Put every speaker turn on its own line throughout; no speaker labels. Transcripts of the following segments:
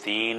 3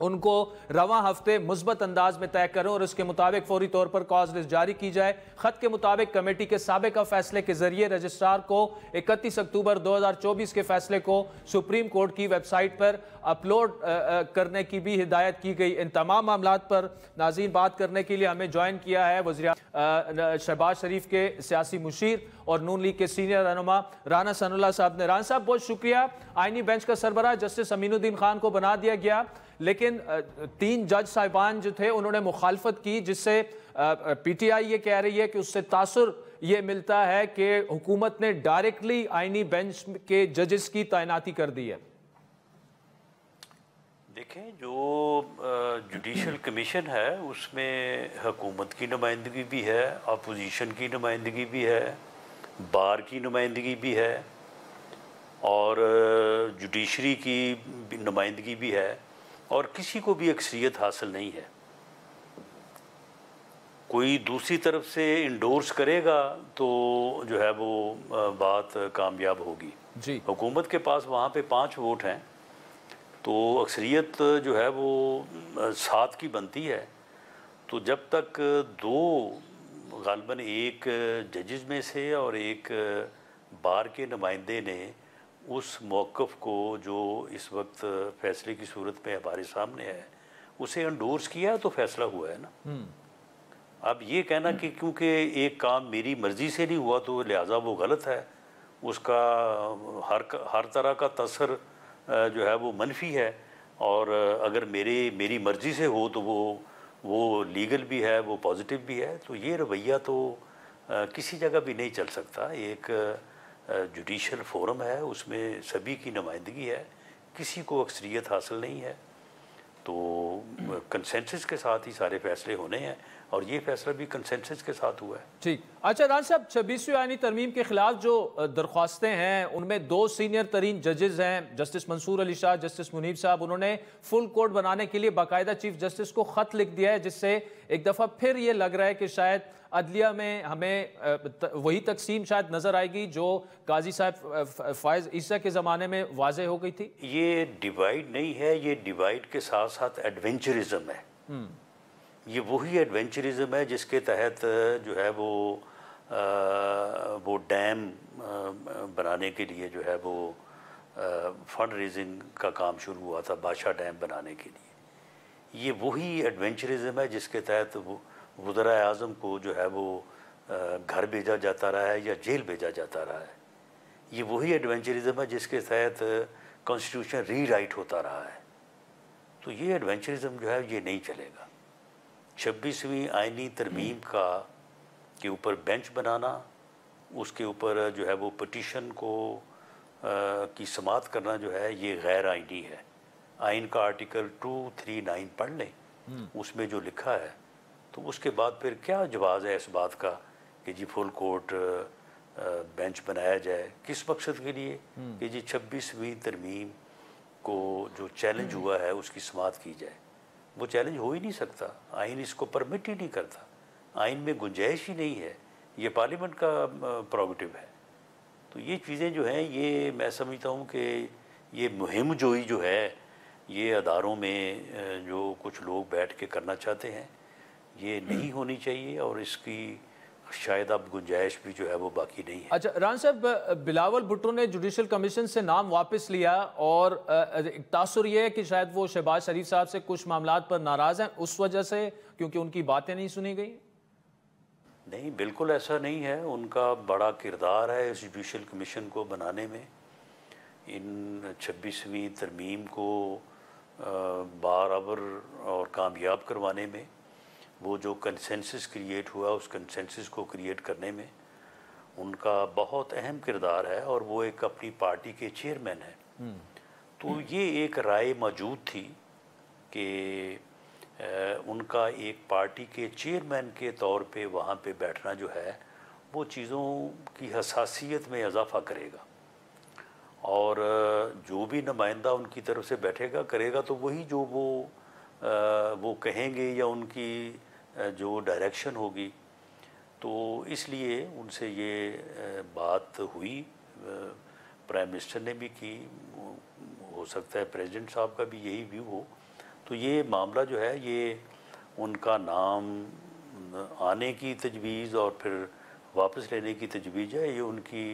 ان کو رواں ہفتے مثبت انداز میں طے کریں اور اس کے مطابق فوری طور پر کاز لسٹ جاری کی جائے۔ خط کے مطابق کمیٹی کے سابقہ فیصلے کے ذریعے رجسٹرار کو 31 اکتوبر 2024 کے فیصلے کو سپریم کورٹ کی ویب سائٹ پر اپلوڈ کرنے کی بھی ہدایت کی گئی۔ ان تمام معاملات پر ناظرین بات کرنے کے لیے ہمیں جوائن کیا ہے وزیر شہباز شریف کے سیاسی مشیر اور نون لیگ کے سینئر رہنما رانا ثناء اللہ صاحب نے۔ رانا صاحب بہت شکریہ۔ آئینی بینچ کا سربراہ جسٹس امین الدین خان کو بنا دیا گیا، لیکن 3 جج صاحبان جو تھے انہوں نے مخالفت کی، جس سے پی ٹی آئی یہ کہہ رہی ہے کہ اس سے تاثر یہ ملتا ہے کہ حکومت نے ڈائریکٹلی آئینی بینچ کے ججز کی تعیناتی کر دی ہے۔
دیکھیں، جو جوڈیشل کمیشن ہے اس میں حکومت کی نمائندگی بھی ہے، اپوزیشن کی نمائندگی بھی ہے، بار کی نمائندگی بھی ہے اور جوڈیشری کی نمائندگی بھی ہے، اور کسی کو بھی اکثریت حاصل نہیں ہے۔ کوئی دوسری طرف سے انڈورس کرے گا تو جو ہے وہ بات کامیاب ہوگی۔
جی،
حکومت کے پاس وہاں پہ 5 ووٹ ہیں تو اکثریت جو ہے وہ 7 کی بنتی ہے، تو جب تک 2 غالباً ایک ججز میں سے اور ایک بار کے نمائندے نے اس موقف کو جو اس وقت فیصلے کی صورت میں ہمارے سامنے ہے اسے انڈورس کیا تو فیصلہ ہوا ہے نا۔ اب یہ کہنا کہ کیونکہ ایک کام میری مرضی سے نہیں ہوا تو لہٰذا وہ غلط ہے، اس کا ہر طرح کا تاثر جو ہے وہ منفی ہے، اور اگر میری مرضی سے ہو تو وہ لیگل بھی ہے، وہ پازیٹیو بھی ہے، تو یہ رویہ تو کسی جگہ بھی نہیں چل سکتا۔ ایک جوڈیشل فورم ہے، اس میں سبھی کی نمائندگی ہے، کسی کو اکثریت حاصل نہیں ہے، تو کنسنسس کے ساتھ ہی سارے فیصلے ہونے ہیں، اور یہ فیصلہ بھی کنسنسس کے ساتھ ہوا ہے۔
ٹھیک۔ اچھا ران صاحب، 26ویں آئینی ترمیم کے خلاف جو درخواستیں ہیں ان میں 2 سینئر ترین ججز ہیں، جسٹس منصور علی شاہ، جسٹس منیب صاحب، انہوں نے فل کورٹ بنانے کے لیے باقاعدہ چیف جسٹس کو خط لکھ دیا ہے، جس سے ایک دفعہ پھر یہ لگ رہا ہے کہ شاید عدلیہ میں ہمیں وہی تقسیم شاید نظر آئے گی جو قاضی صاحب فائز عیسیٰ کے زمانے میں واضح ہو گئی تھی۔
یہ ڈیوائیڈ نہیں ہے، یہ ڈیوائیڈ کے ساتھ ساتھ ایڈونچرزم ہے۔ یہ وہی ایڈونچرزم ہے جس کے تحت جو ہے وہ ڈیم بنانے کے لیے جو ہے وہ فنڈ ریزنگ کا کام شروع ہوا تھا، بادشاہ ڈیم بنانے کے لیے۔ یہ وہی ایڈونچرزم ہے جس کے تحت وزرائے اعظم کو جو ہے وہ گھر بھیجا جاتا رہا ہے یا جیل بھیجا جاتا رہا ہے۔ یہ وہی ایڈونچرزم ہے جس کے تحت کانسٹیٹیوشن ری رائٹ ہوتا رہا ہے۔ تو یہ ایڈونچرزم جو ہے یہ نہیں چلے گا۔ 26ویں آئینی ترمیم کے اوپر بینچ بنانا، اس کے اوپر جو ہے وہ پٹیشن کی سماعت کرنا جو ہے یہ غیر آئینی ہے۔ آئین کا آرٹیکل 239 پڑھ لیں، اس میں جو لکھا ہے، تو اس کے بعد پھر کیا جواز ہے اس بات کا کہ جی فل کورٹ بینچ بنایا جائے، کس مقصد کے لیے کہ جی 26ویں ترمیم کو جو چیلنج ہوا ہے اس کی سماعت کی جائے۔ وہ چیلنج ہو ہی نہیں سکتا، آئین اس کو پرمٹ ہی نہیں کرتا، آئین میں گنجائش ہی نہیں ہے، یہ پارلیمنٹ کا پروگیٹو ہے۔ تو یہ چیزیں جو ہیں یہ میں سمجھتا ہوں کہ یہ مہم جوئی جو ہے یہ اداروں میں جو کچھ لوگ بیٹھ کے کرنا چاہتے ہیں یہ نہیں ہونی چاہیے، اور اس کی شاید اب گنجائش بھی جو ہے وہ باقی نہیں ہے۔
اچھا ران صاحب، بلاول بھٹو نے جوڈیشل کمیشن سے نام واپس لیا، اور تاثر یہ ہے کہ شاید وہ شہباز شریف صاحب سے کچھ معاملات پر ناراض ہیں اس وجہ سے، کیونکہ ان کی باتیں نہیں سنی گئی۔
نہیں، بالکل ایسا نہیں ہے، ان کا بڑا کردار ہے اس جوڈیشل کمیشن کو بنانے میں، ان 26ویں ترمیم کو بارابر اور کامیاب کروانے میں، وہ جو کنسنسس کریٹ ہوا اس کنسنسس کو کریٹ کرنے میں ان کا بہت اہم کردار ہے، اور وہ ایک اپنی پارٹی کے چیئرمین ہیں۔ تو یہ ایک رائے موجود تھی کہ ان کا ایک پارٹی کے چیئرمین کے طور پہ وہاں پہ بیٹھنا جو ہے وہ چیزوں کی حساسیت میں اضافہ کرے گا، اور جو بھی نمائندہ ان کی طرف سے بیٹھے گا کرے گا تو وہی جو وہ کہیں گے یا ان کی جو ڈائریکشن ہوگی۔ تو اس لیے ان سے یہ بات ہوئی، پرائم منسٹر نے بھی کی، ہو سکتا ہے پریزیڈنٹ صاحب کا بھی یہی ویو ہو، تو یہ معاملہ جو ہے یہ ان کا نام آنے کی تجویز اور پھر واپس لینے کی تجویز ہے، یہ ان کی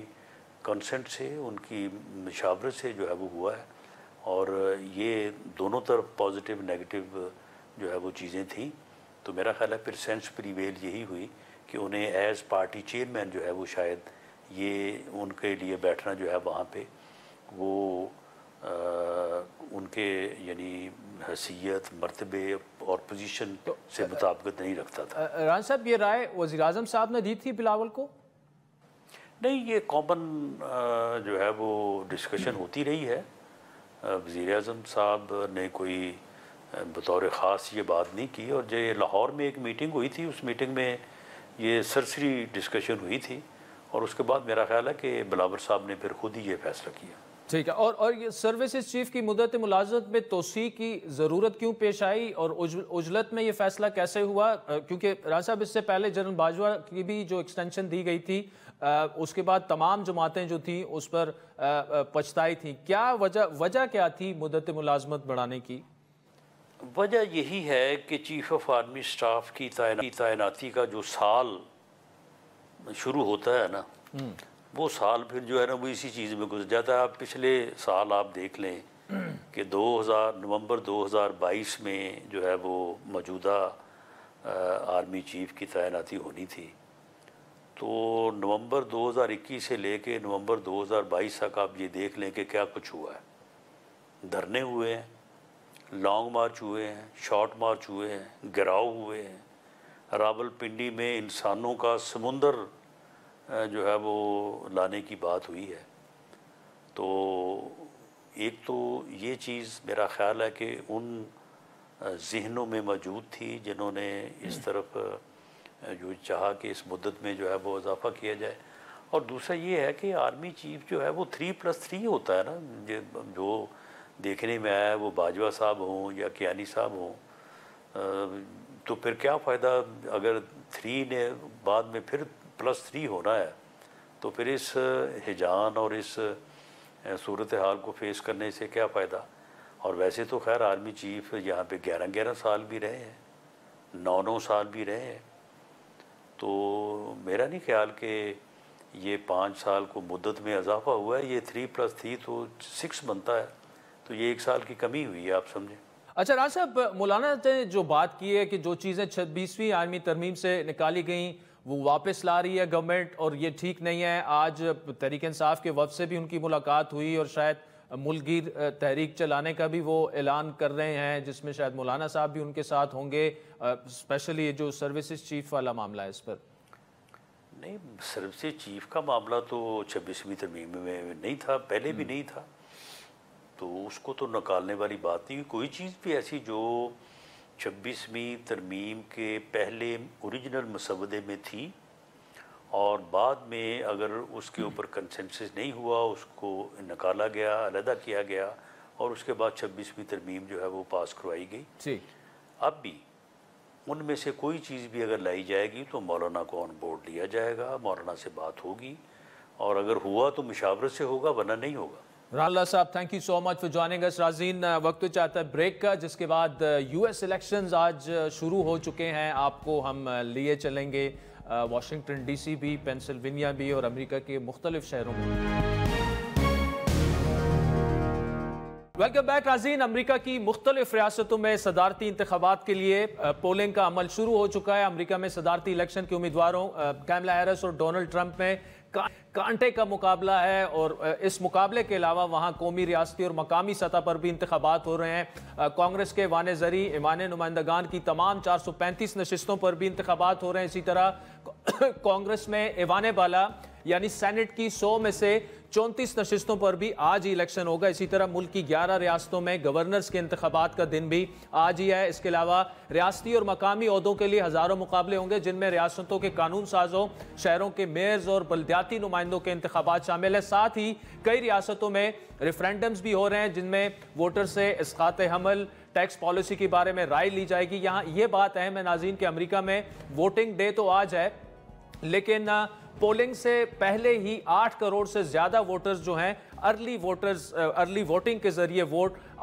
کنسنٹ سے، ان کی مشاورت سے جو ہے وہ ہوا ہے، اور یہ دونوں طرف پازیٹیو نیگیٹو جو ہے وہ چیزیں تھیں. تو میرا خیال ہے پھر سینس پریویل یہی ہوئی کہ انہیں ایز پارٹی چیئرمین جو ہے وہ شاید یہ ان کے لیے بیٹھنا جو ہے وہاں پہ وہ ان کے یعنی حیثیت، مرتبے اور پوزیشن سے مطابقت نہیں رکھتا تھا.
رانا صاحب یہ رائے وزیر اعظم صاحب نے دی تھی بلاول کو؟
نہیں، یہ کامن جو ہے وہ ڈسکشن ہوتی رہی ہے. وزیر اعظم صاحب نے کوئی بطور خاص یہ بات نہیں کی، اور جو لاہور میں ایک میٹنگ ہوئی تھی اس میٹنگ میں یہ سرسری ڈسکشن ہوئی تھی، اور اس کے بعد میرا خیال ہے کہ بلاول صاحب نے پھر خود ہی یہ فیصلہ کیا.
ٹھیک ہے. اور یہ سروسز چیف کی مدت ملازمت میں توسیع کی ضرورت کیوں پیش آئی، اور عجلت میں یہ فیصلہ کیسے ہوا؟ کیونکہ رانا صاحب اس سے پہلے جنرل باجوہ کی بھی جو ایکسٹینشن دی گئی تھی اس کے بعد تمام جماعتیں جو تھیں اس پر پچھتائی تھیں. کیا وجہ کیا تھی مدت ملازمت بڑھانے کی؟
وجہ یہی ہے کہ چیف آف آرمی سٹاف کی تعیناتی کا جو سال شروع ہوتا ہے نا، وہ سال پھر جو ہے نا وہ اسی چیز میں گزر جاتا ہے. آپ پچھلے سال آپ دیکھ لیں کہ نومبر 2022 میں جو ہے وہ موجودہ آرمی چیف کی تعیناتی ہونی تھی، تو نومبر 2021 سے لے کے نومبر 2022 تک آپ یہ دیکھ لیں کہ کیا کچھ ہوا ہے. دھرنے ہوئے ہیں، لانگ مارچ ہوئے ہیں، شارٹ مارچ ہوئے ہیں، گراؤ ہوئے ہیں. راولپنڈی میں انسانوں کا سمندر جو ہے وہ لانے کی بات ہوئی ہے. تو ایک تو یہ چیز میرا خیال ہے کہ ان ذہنوں میں موجود تھی جنہوں نے اس طرف جو چاہا کہ اس مدت میں جو ہے وہ اضافہ کیا جائے. اور دوسرا یہ ہے کہ آرمی چیف جو ہے وہ 3+3 ہوتا ہے نا. جو دیکھنے میں آیا ہے وہ باجوہ صاحب ہوں یا کیانی صاحب ہوں، تو پھر کیا فائدہ اگر 3 نے بعد میں پھر +3 ہونا ہے، تو پھر اس ہجان اور اس صورتحال کو فیس کرنے سے کیا فائدہ. اور ویسے تو خیر آرمی چیف یہاں پہ 11 سال بھی رہے ہیں، 9 سال بھی رہے ہیں. تو میرا نہیں خیال کہ یہ 5 سال کو مدت میں اضافہ ہوا ہے. یہ 3+3 تو 6 بنتا ہے، تو یہ 1 سال کی کمی ہوئی ہے، آپ سمجھیں.
اچھا رانا صاحب، مولانا نے جو بات کی ہے کہ جو چیزیں 26ویں آرمی ترمیم سے نکالی گئیں وہ واپس لا رہی ہے گورنمنٹ، اور یہ ٹھیک نہیں ہے. آج تحریک انصاف کے وفد سے بھی ان کی ملاقات ہوئی، اور شاید ملک گیر تحریک چلانے کا بھی وہ اعلان کر رہے ہیں، جس میں شاید مولانا صاحب بھی ان کے ساتھ ہوں گے. اسپیشلی جو سروسز چیف والا معاملہ ہے اس پر.
نہیں، سروسز چیف کا معاملہ تو 26ویں ترمیم میں نہیں تھا، پہلے بھی نہیں تھا، تو اس کو تو نکالنے والی بات نہیں. کوئی چیز بھی ایسی جو 26ویں ترمیم کے پہلے اوریجنل مسودے میں تھی اور بعد میں اگر اس کے اوپر کنسنسس نہیں ہوا، اس کو نکالا گیا، علیحدہ کیا گیا، اور اس کے بعد 26ویں ترمیم جو ہے وہ پاس کروائی گئی. اب بھی ان میں سے کوئی چیز بھی اگر لائی جائے گی تو مولانا کو آن بورڈ لیا جائے گا، مولانا سے بات ہوگی، اور اگر ہوا تو مشاورت سے ہوگا، ورنہ نہیں ہوگا.
Rana Allah sahib, thank you so much for joining us. ناظرین، وقت تو چاہتا ہے بریک کا، جس کے بعد US الیکشنز آج شروع ہو چکے ہیں. آپ کو ہم لیے چلیں گے واشنگٹن DC بھی، پینسلوینیا بھی، اور امریکہ کے مختلف شہروں میں. ویلکم بیک ناظرین. امریکہ کی مختلف ریاستوں میں صدارتی انتخابات کے لیے پولنگ کا عمل شروع ہو چکا ہے. امریکہ میں صدارتی الیکشن کے امیدواروں کیملا ہیرس اور ڈونلڈ ٹرمپ میں کانٹے کا مقابلہ ہے، اور اس مقابلے کے علاوہ وہاں قومی، ریاستی اور مقامی سطح پر بھی انتخابات ہو رہے ہیں. کانگریس کے ایوان زرعی، ایوان نمائندگان کی تمام 435 نشستوں پر بھی انتخابات ہو رہے ہیں. اسی طرح کانگریس میں ایوان بالا یعنی سینٹ کی 100 میں سے 34 نشستوں پر بھی آج ہی الیکشن ہوگا. اسی طرح ملک کی 11 ریاستوں میں گورنرز کے انتخابات کا دن بھی آج ہی ہے. اس کے علاوہ ریاستی اور مقامی عہدوں کے لیے ہزاروں مقابلے ہوں گے، جن میں ریاستوں کے قانون سازوں، شہروں کے میئرز اور بلدیاتی نمائندوں کے انتخابات شامل ہیں. ساتھ ہی کئی ریاستوں میں ریفرینڈمز بھی ہو رہے ہیں، جن میں ووٹر سے اسقاط حمل، ٹیکس پالیسی کے بارے میں رائے لی جائے گی. یہاں یہ بات اہم ہے ناظرین کہ امریکہ میں ووٹنگ ڈے تو آج ہے، لیکن پولنگ سے پہلے ہی 8 کروڑ سے زیادہ ووٹرز جو ہیں ارلی ووٹنگ کے ذریعے vote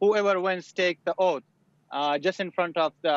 whoever wins take the oath just in front of the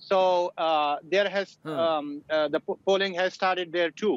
So there has the polling has started there too.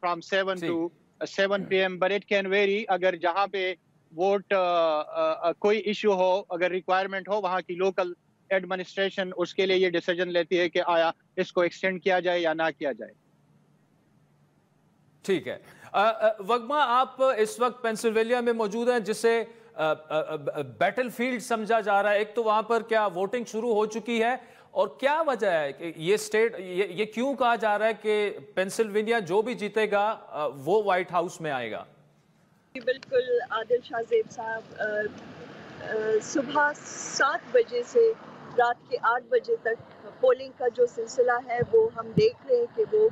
from 7 to 7 PM, but it can vary. اگر جہاں پہ ووٹ کوئی issue ہو, اگر requirement ہو, وہاں کی local administration اس کے لیے یہ ڈیسیجن لیتی ہے کہ آیا اس کو ایکسٹینڈ کیا جائے یا نہ کیا جائے.
ٹھیک ہے. وگما, آپ اس وقت پینسلوینیا میں موجود ہیں جسے بیٹل فیلڈ سمجھا جا رہا ہے. ایک تو وہاں پر کیا ووٹنگ شروع ہو چکی ہے, اور کیا وجہ ہے کہ یہ اسٹیٹ, یہ کیوں کہا جا رہا ہے کہ پینسلوینیا جو بھی جیتے گا وہ وائٹ ہاؤس میں آئے گا؟
بالکل عادل شاہ زیب صاحب, صبح 7 بجے سے رات کے 8 بجے تک پولنگ کا جو سلسلہ ہے وہ ہم دیکھ رہے ہیں کہ وہ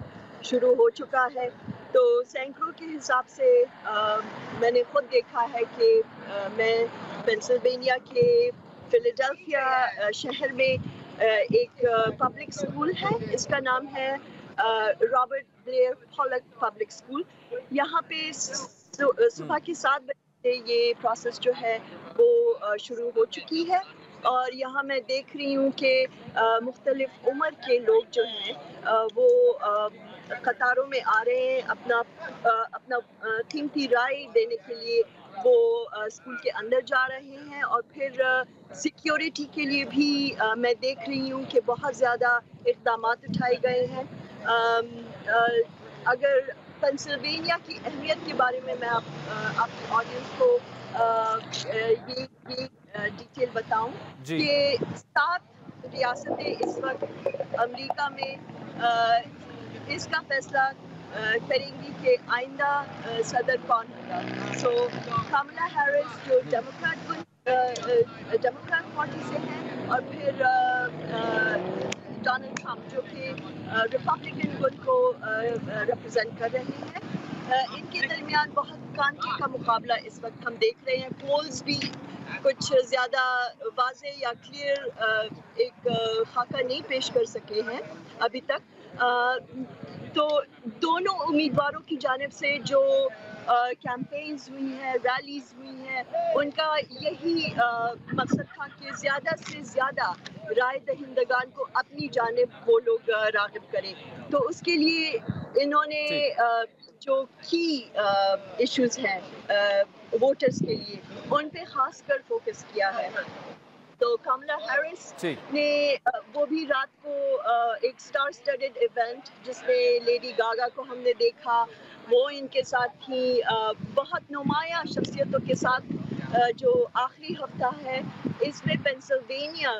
شروع ہو چکا ہے. تو سینکڑوں کے حساب سے میں نے خود دیکھا ہے کہ میں پینسلوینیا کے فیلاڈیلفیا شہر میں ایک پبلک اسکول ہے, اس کا نام ہے Robert Blair Pollock public school. یہاں پہ صبح کے 7 بجے سے یہ پروسیس جو ہے وہ شروع ہو چکی ہے, اور یہاں میں دیکھ رہی ہوں کہ مختلف عمر کے لوگ جو ہیں وہ قطاروں میں آ رہے ہیں اپنا قیمتی رائے دینے کے لیے. وہ اسکول کے اندر جا رہے ہیں, اور پھر سیکیورٹی کے لیے بھی میں دیکھ رہی ہوں کہ بہت زیادہ اقدامات اٹھائے گئے ہیں. اگر پینسلوینیا کی اہمیت کے بارے میں آپ کی آڈینس کو یہ ڈیٹیل بتاؤں کہ 7 ریاستیں اس وقت امریکہ میں اس کا فیصلہ کریں گی کہ آئندہ صدر کون ہوگا. سو کملا ہیرس جو ڈیموکریٹ پارٹی سے ہیں, اور پھر ڈونلڈ ٹرمپ جو کہ ریپبلکن گروپ کو ریپرزینٹ کر رہے ہیں, ان کے درمیان بہت کانٹے کا مقابلہ اس وقت ہم دیکھ رہے ہیں. پولز بھی کچھ زیادہ واضح یا کلیئر ایک خاکہ نہیں پیش کر سکے ہیں ابھی تک. تو دونوں امیدواروں کی جانب سے جو کیمپینز ہوئی ہیں, ریلیز ہوئی ہیں, ان کا یہی مقصد تھا کہ زیادہ سے زیادہ رائے دہندگان کو اپنی جانب وہ لوگ راغب کریں. تو اس کے لیے انہوں نے جو کی ایشوز ہیں ووٹرز کے لیے, ان پہ خاص کر فوکس کیا ہے. تو کملا ہیرس نے وہ بھی رات کو ایک سٹار سٹڈڈ ایونٹ جس میں لیڈی گاگا کو ہم نے دیکھا, وہ ان کے ساتھ تھی. بہت نمایاں شخصیتوں کے ساتھ جو آخری ہفتہ ہے اس میں پینسلوینیا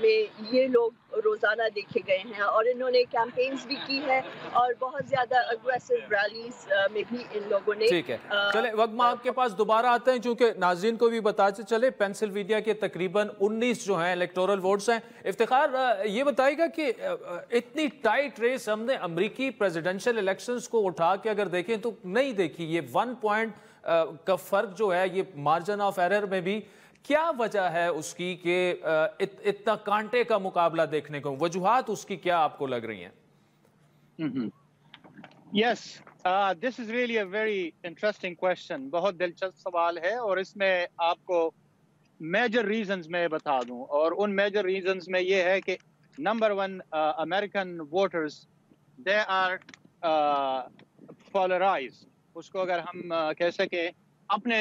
میں یہ لوگ روزانہ دیکھے گئے ہیں, اور انہوں نے کیمپینز بھی کی ہے, اور بہت زیادہ اگریسو ریلیز میں بھی ان لوگوں نے.
ٹھیک ہے, چلے وگما آپ کے پاس دوبارہ آتے ہیں, چونکہ ناظرین کو بھی بتاتے چلے پینسلوینیا کے تقریباً 19 جو ہیں الیکٹورل ووٹس ہیں. افتخار, یہ بتائے گا کہ اتنی ٹائٹ ریس ہم نے امریکی پریزیڈنشل الیکشنز کو اٹھا کے اگر دیکھیں تو نہیں دیکھی. یہ 1 پوائنٹ کا فرق جو ہے, یہ مارجن آف ایرر میں بھی, کیا وجہ ہے اس کی کہ اتنا کانٹے کا مقابلہ دیکھنے کو, وجوہات اس کی کیا آپ کو لگ رہی ہیں؟
Yes, this is really a very interesting question. بہت دلچسپ سوال ہے, اور اس میں آپ کو میجر ریزنز میں بتا دوں, اور ان میجر ریزنز میں یہ ہے کہ number 1, American voters they are polarise. اس کو اگر ہم کہہ سکیں اپنے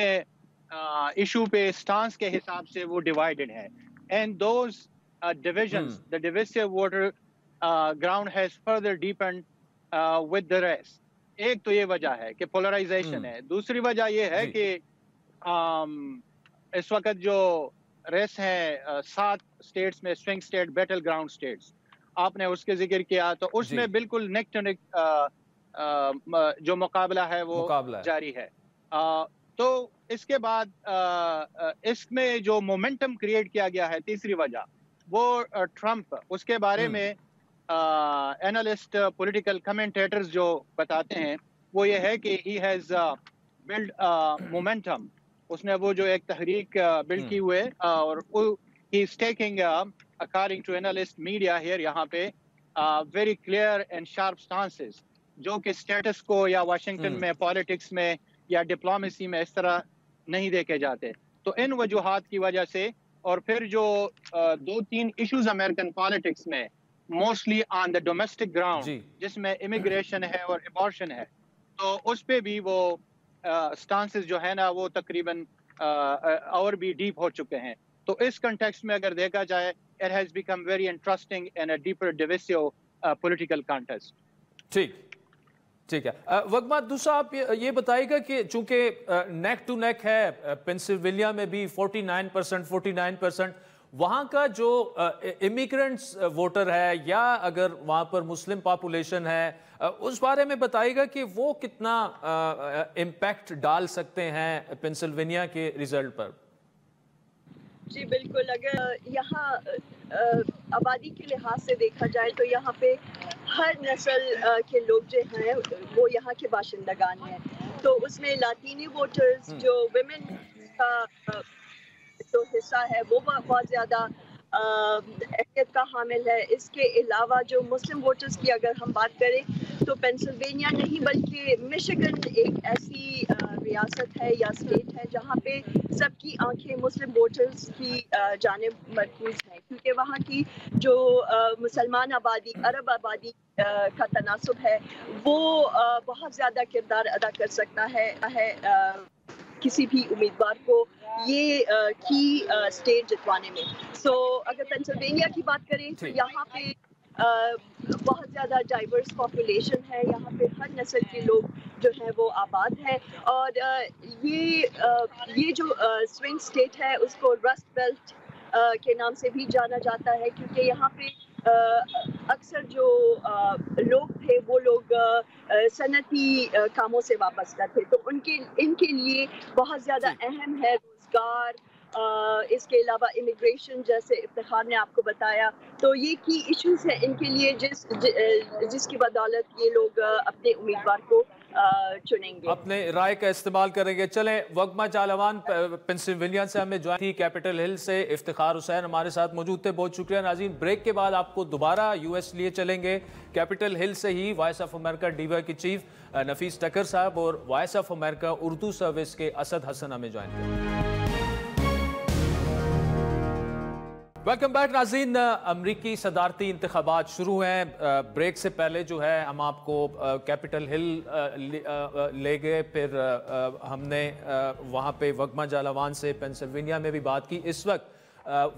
ایشو پہ سٹانس کے حساب سے وہ ڈیوائیڈڈ ہے, and those divisions, the divisive voter ground has further deepened with the rest. ایک تو یہ وجہ ہے کہ پولرائزیشن ہے. دوسری وجہ یہ ہے کہ اس وقت جو ریس ہے 7 اسٹیٹس میں, swing state, battleground states, آپ نے اس کے ذکر کیا, تو اس میں بالکل نیک ٹو نیک جو مقابلہ ہے وہ جاری ہے. تو اس کے بعد اس میں جو مومنٹم کریٹ کیا گیا ہے, تیسری وجہ وہ ٹرمپ, اس کے بارے میں اینالسٹ, پولیٹیکل کمنٹیٹرز جو بتاتے ہیں وہ یہ ہے کہ ہی ہیز بلڈ مومنٹم. اس نے وہ جو ایک تحریک بلڈ کی ہوئے, اور he is taking according to analyst media here یہاں پہ very clear and sharp stances, جو کہ اسٹیٹس کو یا واشنگٹن میں پالیٹکس میں یا ڈپلومیسی میں اس طرح نہیں دیکھے جاتے. تو ان وجوہات کی وجہ سے, اور پھر جو 2-3 ایشوز امریکن پالیٹکس میں mostly on the domestic ground, جس میں امیگریشن ہے اور ابارشن ہے, تو اس پہ بھی وہ سٹانسز جو ہے نا وہ تقریباً اور بھی ڈیپ ہو چکے ہیں. تو اس کنٹیکسٹ میں اگر دیکھا جائے it has become very interesting and a deeper divisive political contest.
ٹھیک ہے. وگما دوسرا آپ یہ بتائیے گا کہ چونکہ نیک ٹو نیک ہے پینسلوینیا میں بھی 49% وہاں کا جو امیگرنٹس ووٹر ہے یا اگر وہاں پر مسلم پاپولیشن ہے اس بارے میں بتائیے گا کہ وہ کتنا امپیکٹ ڈال سکتے ہیں پینسلوینیا کے ریزلٹ پر.
جی بالکل. اگر یہاں آبادی کے لحاظ سے دیکھا جائے تو یہاں پہ ہر نسل کے لوگ جو ہیں وہ یہاں کے باشندگان ہیں. تو اس میں لاطینی ووٹرز جو ویمن کا جو حصہ ہے وہ بہت زیادہ اہمیت کا حامل ہے. اس کے علاوہ جو مسلم ووٹرز کی اگر ہم بات کریں تو پینسلوینیا نہیں بلکہ مشیگن ایک ایسی ریاست ہے یا اسٹیٹ ہے جہاں پہ سب کی آنکھیں مسلم ووٹرز کی جانب مرکوز ہیں کیونکہ وہاں کی جو مسلمان آبادی عرب آبادی کا تناسب ہے وہ بہت زیادہ کردار ادا کر سکتا ہے کسی بھی امیدوار کو یہ کی اسٹیٹ جتوانے میں. سو اگر پینسلوینیا کی بات کریں تو یہاں پہ بہت زیادہ ڈائیورس پاپولیشن ہے. یہاں پہ ہر نسل کے لوگ جو ہیں وہ آباد ہیں اور یہ جو سوئنگ اسٹیٹ ہے اس کو رسٹ بیلٹ کے نام سے بھی جانا جاتا ہے کیونکہ یہاں پہ اکثر جو لوگ تھے وہ لوگ صنعتی کاموں سے وابستہ تھے. تو ان کے لیے بہت زیادہ اہم ہے روزگار. اس کے علاوہ امیگریشن جیسے افتخار نے آپ کو بتایا تو یہ کی ایشوز ہیں ان کے لیے جس کی بدولت یہ لوگ اپنے امیدوار کو چنیں گے,
اپنے رائے کا استعمال کریں گے. چلیں وگما چالاوان پینسلوینیا سے ہمیں جوائن تھی, کیپٹل ہل سے افتخار حسین ہمارے ساتھ موجود تھے. بہت شکریہ. ناظرین بریک کے بعد آپ کو دوبارہ یو ایس لیے چلیں گے. کیپٹل ہل سے ہی وائس آف امریکہ ڈیوا کی چیف نفیس ٹکر صاحب اور Voice of America Urdu service کے اسد حسن ہمیں جوائن کریں. ویلکم بیک ناظرین. امریکی صدارتی انتخابات شروع ہیں. بریک سے پہلے جو ہے ہم آپ کو کیپٹل ہل لے گئے, پھر ہم نے وہاں پہ وگما چالاوان سے پینسلوینیا میں بھی بات کی. اس وقت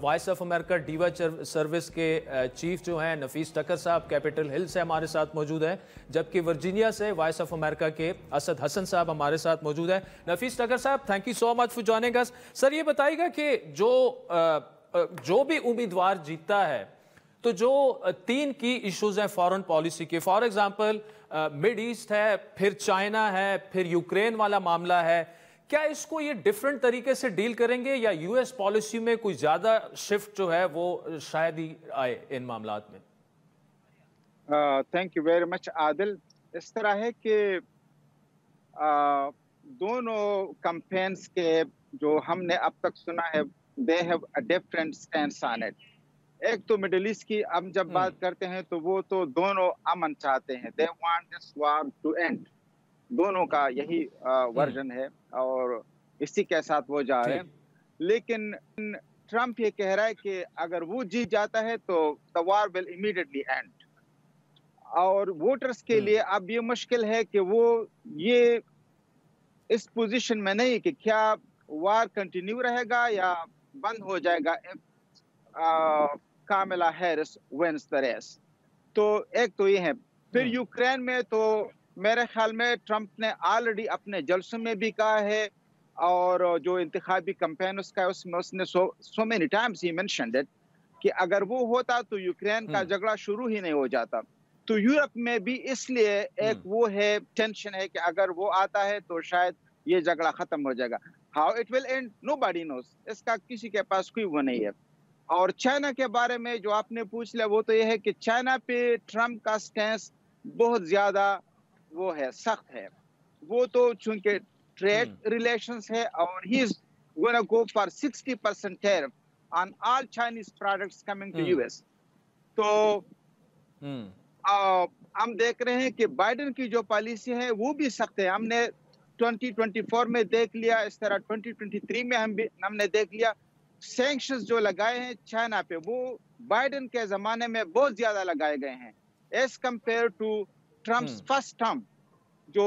Voice of America Deewa service کے چیف جو ہیں نفیس ٹکر صاحب کیپٹل ہل سے ہمارے ساتھ موجود ہیں, جبکہ ورجینیا سے وائس آف امریکہ کے اسد حسن صاحب ہمارے ساتھ موجود ہیں. نفیس ٹکر sahib thank you so much for joining us. Sir یہ بتائیے گا کہ جو بھی امیدوار جیتتا ہے تو جو 3 کی ایشوز ہیں فارن پالیسی کے, فار ایگزامپل مڈ ایسٹ ہے, پھر چائنا ہے, پھر یوکرین والا معاملہ ہے, کیا اس کو یہ ڈیفرنٹ طریقے سے ڈیل کریں گے یا یو ایس پالیسی میں کوئی زیادہ شفٹ جو ہے وہ شاید ہی آئے ان معاملات میں؟
تھینک یو ویری مچ عادل. اس طرح ہے کہ دونوں کمپینز کے جو ہم نے اب تک سنا ہے they have a different stance on it. ایک تو مڈل ایسٹ کی ہم جب بات کرتے ہیں تو وہ تو دونوں امن چاہتے ہیں. they want this war to end. دونوں کا یہی ورژن ہے اور اسی کے ساتھ وہ جا رہے ہیں. لیکن ٹرمپ یہ کہہ رہا ہے کہ اگر وہ جیت جاتا ہے تو the war will immediately end. اور ووٹرز کے لیے اب یہ مشکل ہے کہ وہ یہ اس پوزیشن میں نہیں کہ کیا وار کنٹینیو رہے گا یا بند ہو جائے گا کاملا ہیرس ونس دی ریس. تو ایک تو یہ ہے. پھر یوکرین میں تو میرے خیال میں ٹرمپ نے آلریڈی اپنے جلسوں میں بھی کہا ہے اور جو انتخابی کمپین اس کا اس میں اس نے so many times he mentioned it کہ اگر وہ ہوتا تو یوکرین کا جھگڑا شروع ہی نہیں ہو جاتا. تو یورپ میں بھی اس لیے ایک وہ ہے ٹینشن ہے کہ اگر وہ آتا ہے تو شاید یہ جھگڑا ختم ہو جائے گا. How it will end, nobody knows. اس کا کسی کے پاس کوئی وہ نہیں ہے. اور چائنا کے بارے میں جو آپ نے پوچھ لیا وہ تو یہ ہے کہ چائنا پہ ٹرمپ کا سٹینس بہت زیادہ وہ ہے, سخت ہے. وہ تو چونکہ ٹریڈ ریلیشنز ہے اور he is gonna go for 60% tariff on all Chinese products coming to US. تو ہم دیکھ رہے ہیں کہ بائیڈن کی جو پالیسی ہے وہ بھی سخت ہے. ہم نے 2024 میں دیکھ لیا, اس طرح 2023 میں ہم نے دیکھ لیا. سینکشنز جو لگائے ہیں چائنا پہ وہ بائیڈن کے زمانے میں بہت زیادہ لگائے گئے ہیں as compared to Trump's first term جو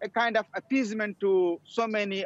a kind of appeasement to so many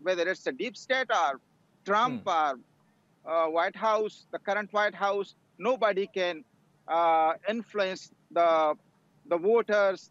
whether it's a deep state or Trump or White House, the current White House, nobody can influence the voters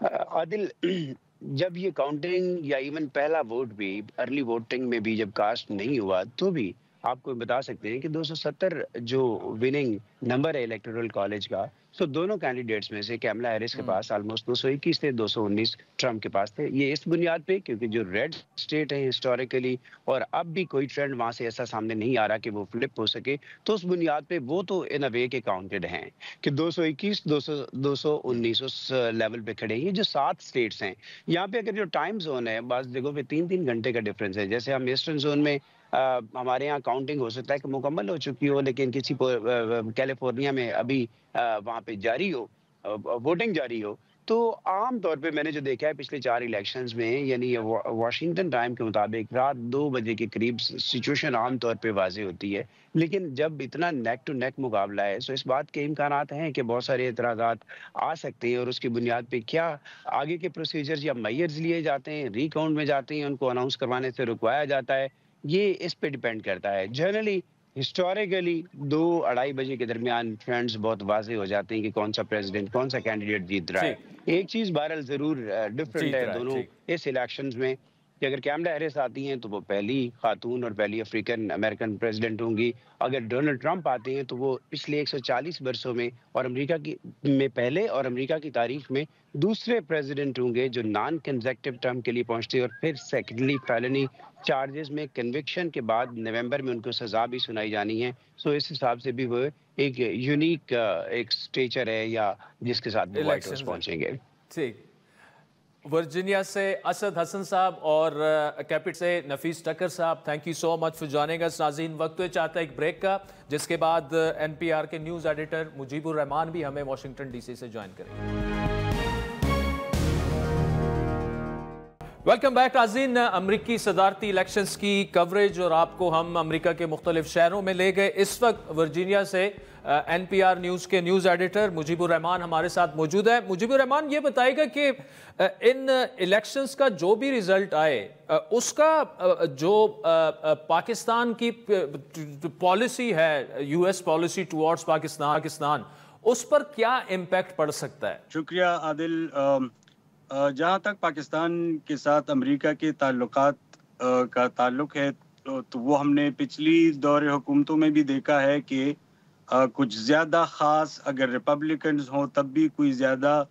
عادل، جب یہ counting یا even پہلا vote بھی early voting میں بھی جب cost نہیں ہوا تو بھی آپ کو بتا سکتے ہیں کہ 270 جو وننگ نمبر ہے الیکٹورل کالج کا، تو دونوں کینڈیڈیٹس میں سے کیملا ہیرس کے پاس آلموسٹ 221 تھے، 219 ٹرمپ کے پاس تھے. یہ اس بنیاد پہ کیونکہ جو ریڈ اسٹیٹ ہے ہسٹوریکلی، اور اب بھی کوئی ٹرینڈ وہاں سے ایسا سامنے نہیں آ رہا کہ وہ فلپ ہو سکے، تو اس بنیاد پہ وہ تو ان اے وے کے کاؤنٹڈ ہیں کہ 221 219 اس لیول پہ کھڑے ہیں. یہ جو 7 اسٹیٹس ہیں یہاں پہ اگر جو ٹائم زون ہے بعض جگہوں پہ 3 گھنٹے کا ڈفرینس ہے. جیسے ہم ایسٹرن زون میں ہمارے یہاں کاؤنٹنگ ہو سکتا ہے کہ مکمل ہو چکی ہو، لیکن کسی کیلیفورنیا میں ابھی وہاں پہ جاری ہو، ووٹنگ جاری ہو. تو عام طور پہ میں نے جو دیکھا ہے پچھلے 4 الیکشنز میں، یعنی واشنگٹن ٹائم کے مطابق رات 2 بجے کے قریب سچویشن عام طور پہ واضح ہوتی ہے. لیکن جب اتنا نیک ٹو نیک مقابلہ ہے تو اس بات کے امکانات ہیں کہ بہت سارے اعتراضات آ سکتے ہیں، اور اس کی بنیاد پہ کیا آگے کے پروسیجرز یا میئرز لیے جاتے ہیں، ری کاؤنٹ میں جاتے ہیں، ان کو اناؤنس کروانے سے رکوایا جاتا ہے، یہ اس پہ ڈیپینڈ کرتا ہے. جنرلی ہسٹوریکلی 2-2:30 بجے کے درمیان ٹرینڈز بہت واضح ہو جاتے ہیں کہ کون سا پریزیڈنٹ، کون سا کینڈیڈیٹ جیت رہا ہے. ایک چیز بہرحال ضرور ڈفرینٹ ہے دونوں اس الیکشنز میں کہ اگر کیملا ہیرس آتی ہیں تو وہ پہلی خاتون اور پہلی افریقن امریکن پریزیڈنٹ ہوں گی. اگر ڈونلڈ ٹرمپ آتے ہیں تو وہ پچھلے 140 برسوں میں اور امریکہ کی میں پہلے اور امریکہ کی تاریخ میں دوسرے پریزیڈنٹ ہوں گے جو نان کنزیکٹیو ٹرم کے لیے پہنچتے، اور پھر سیکنڈلی فیلنی چارجز میں کنوکشن کے بعد نومبر میں ان کو سزا بھی سنائی جانی ہے. سو اس حساب سے بھی وہ ایک یونیک ایک سٹیچر ہے یا جس کے ساتھ وائٹ ہاؤس پہنچیں گے.
ٹھیک. ورجینیا سے اسد حسن صاحب اور کیپٹ سے نفیس ٹکر sahib, thank you so much for joining us. ناظرین، وقت چاہتا ہے ایک بریک کا، جس کے بعد NPR کے نیوز ایڈیٹر مجیب الرحمان بھی ہمیں واشنگٹن DC سے جوائن کریں گے. ویلکم بیک ناظرین. امریکی صدارتی الیکشنز کی کوریج اور آپ کو ہم امریکہ کے مختلف شہروں میں لے گئے. اس وقت ورجینیا سے NPR نیوز کے نیوز ایڈیٹر مجیب الرحمان ہمارے ساتھ موجود ہے. مجیب الرحمان، یہ بتائے گا کہ ان الیکشنز کا جو بھی ریزلٹ آئے، اس کا جو پاکستان کی پالیسی ہے، US پالیسی ٹوارڈز پاکستان، اس پر کیا امپیکٹ پڑ سکتا ہے؟
شکریہ عادل. جہاں تک پاکستان کے ساتھ امریکہ کے تعلقات کا تعلق ہے تو وہ ہم نے پچھلی دور حکومتوں میں بھی دیکھا ہے کہ کچھ زیادہ خاص اگر ریپبلکنز ہوں تب بھی کوئی زیادہ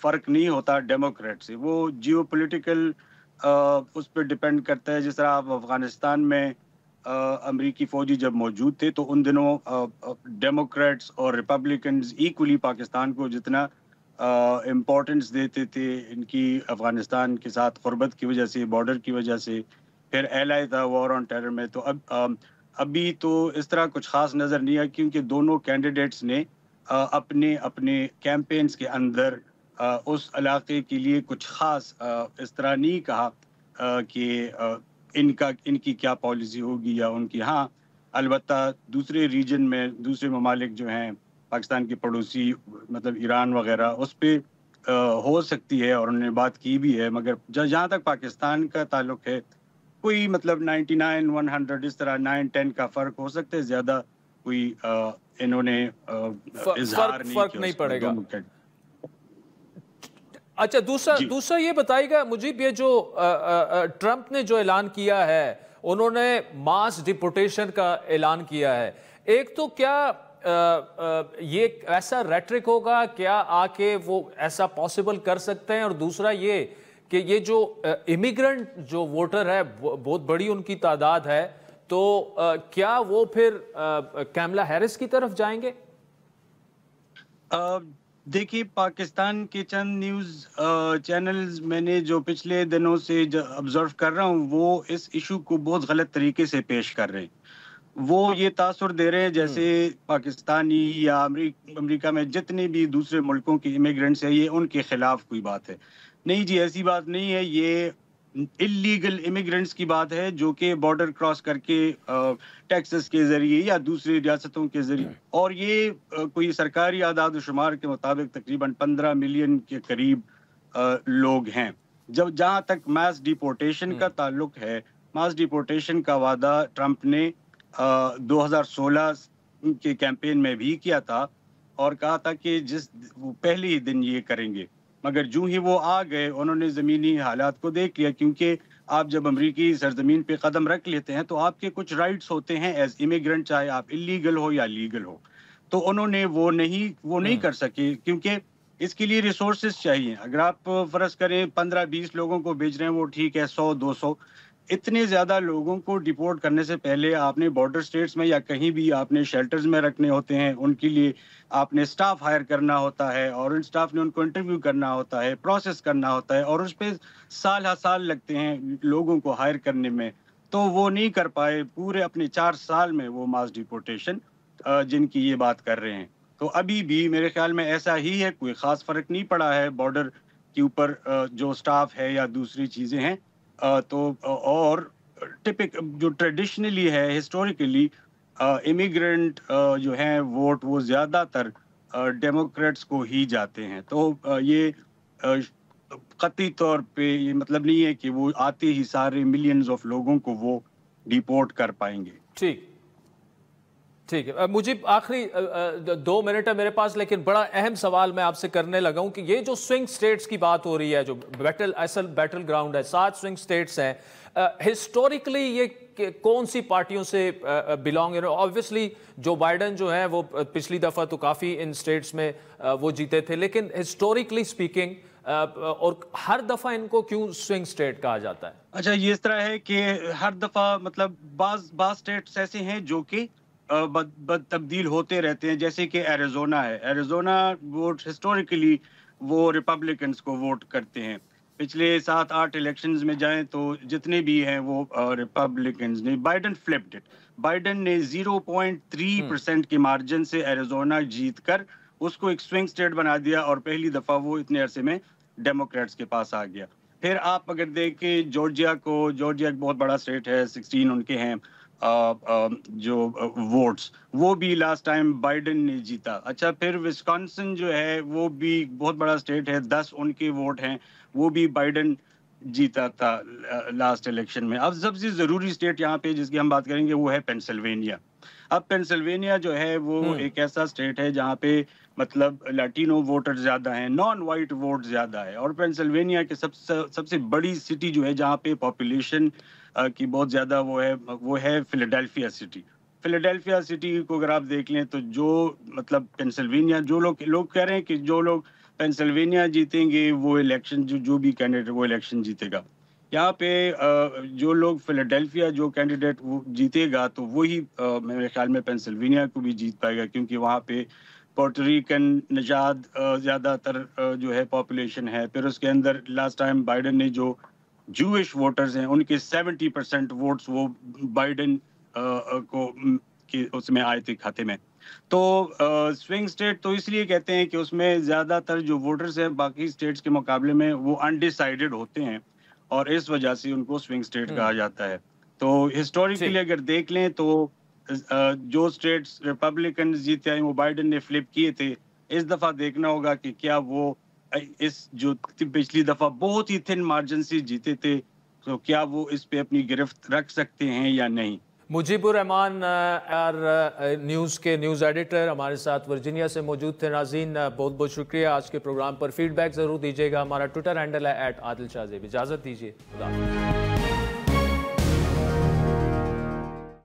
فرق نہیں ہوتا ڈیموکریٹ سے. وہ جیو پولیٹیکل اس پہ ڈیپینڈ کرتا ہے. جس طرح آپ افغانستان میں امریکی فوجی جب موجود تھے تو ان دنوں ڈیموکریٹس اور ریپبلکنز ایکولی پاکستان کو جتنا امپورٹنس دیتے تھے ان کی افغانستان کے ساتھ قربت کی وجہ سے، بارڈر کی وجہ سے، پھر ایلائی تھا وار آن ٹیرر میں. تو ابھی تو اس طرح کچھ خاص نظر نہیں آیا، کیونکہ دونوں کینڈیڈیٹس نے اپنے کیمپینز کے اندر اس علاقے کے لیے کچھ خاص اس طرح نہیں کہا کہ ان کی کیا پالیسی ہوگی یا ان کی. ہاں البتہ دوسرے ریجن میں دوسرے ممالک جو ہیں پاکستان کے پڑوسی، مطلب ایران وغیرہ، اس پہ ہو سکتی ہے اور انہوں نے بات کی بھی ہے. مگر جہاں تک پاکستان کا تعلق ہے کوئی مطلب 99-100 اس طرح 9-10 کا فرق ہو سکتا ہے، زیادہ کوئی انہوں نے اظہار نہیں
پڑے گا. اچھا، دوسرا یہ بتائیے گا مجیب، یہ جو ٹرمپ نے جو اعلان کیا ہے، انہوں نے ماس ڈیپورٹیشن کا اعلان کیا ہے. ایک تو کیا یہ ایسا ریٹرک ہوگا، کیا آ کے وہ ایسا پاسبل کر سکتے ہیں؟ اور دوسرا یہ کہ یہ جو امیگرنٹ جو ووٹر ہے بہت بڑی ان کی تعداد ہے، تو کیا وہ پھر کیملا ہیرس کی طرف جائیں گے؟
دیکھیے، پاکستان کے چند نیوز چینلز میں نے جو پچھلے دنوں سے آبزرو کر رہا ہوں وہ اس ایشو کو بہت غلط طریقے سے پیش کر رہے ہیں. وہ یہ تاثر دے رہے ہیں جیسے پاکستانی یا امریکہ میں جتنے بھی دوسرے ملکوں کے امیگرنٹس ہیں یہ ان کے خلاف کوئی بات ہے. نہیں جی، ایسی بات نہیں ہے. یہ اللیگل امیگرنٹس کی بات ہے جو کہ بارڈر کراس کر کے ٹیکسس کے ذریعے یا دوسری ریاستوں کے ذریعے، اور یہ کوئی سرکاری اعداد و شمار کے مطابق تقریباً 15 ملین کے قریب لوگ ہیں. جہاں تک ماس ڈیپورٹیشن کا تعلق ہے، ماس ڈیپورٹیشن کا وعدہ ٹرمپ نے 2016 کے کیمپین میں بھی کیا تھا، اور کہا تھا کہ وہ پہلے ہی دن یہ کریں گے، مگر جو ہی وہ آ گئے انہوں نے زمینی حالات کو دیکھ لیا، کیونکہ آپ جب امریکی سرزمین پہ قدم رکھ لیتے ہیں تو آپ کے کچھ رائٹس ہوتے ہیں ایز امیگرنٹ، چاہے آپ اللیگل ہو یا لیگل ہو، تو انہوں نے وہ نہیں کر سکے، کیونکہ اس کے لیے ریسورسز چاہیے۔ اگر آپ فرض کریں 15-20 لوگوں کو بھیج رہے ہیں وہ ٹھیک ہے، 100-200، اتنے زیادہ لوگوں کو ڈیپورٹ کرنے سے پہلے آپ نے بارڈر سٹیٹس میں یا کہیں بھی آپ نے شیلٹرز میں رکھنے ہوتے ہیں، ان کے لیے آپ نے سٹاف ہائر کرنا ہوتا ہے، اور ان سٹاف نے ان کو انٹرویو کرنا ہوتا ہے، پروسیس کرنا ہوتا ہے، اور اس پہ سال ہر سال لگتے ہیں لوگوں کو ہائر کرنے میں، تو وہ نہیں کر پائے پورے اپنے 4 سال میں وہ ماس ڈیپورٹیشن جن کی یہ بات کر رہے ہیں۔ تو ابھی بھی میرے خیال میں ایسا ہی ہے، کوئی خاص فرق نہیں پڑا ہے بارڈر کے اوپر جو سٹاف ہے یا دوسری چیزیں ہیں، تو اور ٹپک جو ٹریڈیشنلی ہے ہسٹوریکلی امیگرنٹ جو ہیں ووٹ وہ زیادہ تر ڈیموکریٹس کو ہی جاتے ہیں، تو یہ قطعی طور پہ یہ مطلب نہیں ہے کہ وہ آتے ہی سارے ملینز آف لوگوں کو وہ ڈیپورٹ کر پائیں گے۔
ٹھیک ہے مجھے آخری 2 منٹ ہے میرے پاس، لیکن بڑا اہم سوال میں آپ سے کرنے لگا ہوں کہ یہ جو سوئنگ سٹیٹس کی بات ہو رہی ہے، جو اصل بیٹل گراؤنڈ ہے، 7 سوئنگ سٹیٹس ہیں، ہسٹوریکلی یہ کون سی پارٹیوں سے بلانگ؟ آبویسلی جو بائیڈن جو ہیں وہ پچھلی دفعہ تو کافی ان سٹیٹس میں وہ جیتے تھے، لیکن ہسٹوریکلی اسپیکنگ اور ہر دفعہ ان کو کیوں سوئنگ سٹیٹ کہا جاتا ہے؟
اچھا، یہ اس طرح ہے کہ ہر دفعہ مطلب بعض سٹیٹس ایسے ہیں جو کہ بد تبدیل ہوتے رہتے ہیں، جیسے کہ ایریزونا ہے۔ ایریزونا ووٹ ہسٹوریکلی وہ ریپبلکنز کو ووٹ کرتے ہیں، پچھلے 7-8 الیکشنز میں جائیں تو جتنے بھی ہیں وہ ریپبلکنز نے۔ بائیڈن فلپڈ اٹ، بائیڈن نے 0.3% کے مارجن سے ایریزونا جیت کر اس کو ایک سوئنگ سٹیٹ بنا دیا، اور پہلی دفعہ وہ اتنے عرصے میں ڈیموکریٹس کے پاس آ گیا۔ پھر آپ اگر دیکھیں جارجیا کو، جارجیا ایک بہت بڑا سٹیٹ ہے، 16 ان کے ہیں جو ووٹس، وہ بھی لاسٹ ٹائم بائیڈن نے جیتا۔ اچھا، پھر وسکانسن جو ہے وہ بھی بہت بڑا سٹیٹ ہے، 10 ان کے ووٹ ہیں، وہ بھی بائیڈن جیتا تھا لاسٹ الیکشن میں۔ اب سب سے ضروری سٹیٹ یہاں پہ جس کی ہم بات کریں گے وہ ہے پینسلوینیا۔ اب پینسلوینیا جو ہے وہ ایک ایسا سٹیٹ ہے جہاں پہ مطلب لیٹینو ووٹر زیادہ ہیں، نان وائٹ ووٹ زیادہ ہے، اور پینسلوینیا کے سب سے بڑی سٹی جو ہے جہاں پہ پاپولیشن کی بہت زیادہ وہ ہے فیلاڈیلفیا سٹی۔ فیلاڈیلفیا سٹی کو اگر آپ دیکھ لیں تو جو مطلب پینسلوینیا، جو لوگ کہہ رہے ہیں کہ جو لوگ پینسلوینیا جیتیں گے وہ الیکشن جو بھی کینڈیڈیٹ وہ الیکشن جیتے گا۔ یہاں پہ جو لوگ فیلاڈیلفیا جو کینڈیڈیٹ وہ جیتے گا تو وہی میرے خیال میں پینسلوینیا کو بھی جیت پائے گا، کیونکہ وہاں پہ پورٹریکن نژاد زیادہ تر جو ہے پاپولیشن ہے۔ پھر اس کے اندر لاسٹ ٹائم بائیڈن نے جو جوئش ووٹرز ہیں ان کے 70% ووٹس وہ بائیڈن کو اس میں آئے تھے کھاتے میں۔ تو سوئنگ سٹیٹ تو اس لیے کہتے ہیں کہ اس میں زیادہ تر جو ووٹرز ہیں باقی سٹیٹس کے مقابلے میں وہ انڈیسائیڈڈ ہوتے ہیں، اور اس وجہ سے ان کو سوئنگ سٹیٹ کہا جاتا ہے۔ تو ہسٹوریکلی اگر دیکھ لیں تو جو سٹیٹس ریپبلکنز جیتے ہیں وہ بائیڈن نے فلپ کیے تھے۔ اس دفعہ دیکھنا ہوگا کہ کیا وہ جو پچھلی دفعہ بہت ہی تھن مارجن سے جیتے تھے تو کیا وہ اس پہ اپنی گرفت رکھ سکتے ہیں یا نہیں۔
مجیب الرحمان نیوز کے نیوز ایڈیٹر ہمارے ساتھ ورجینیا سے موجود تھے۔ ناظرین بہت بہت شکریہ، آج کے پروگرام پر فیڈ بیک ضرور دیجیے گا۔ ہمارا ٹویٹر ہینڈل ہے @عادل شاہ زیب۔ اجازت دیجیے، خدا حافظ۔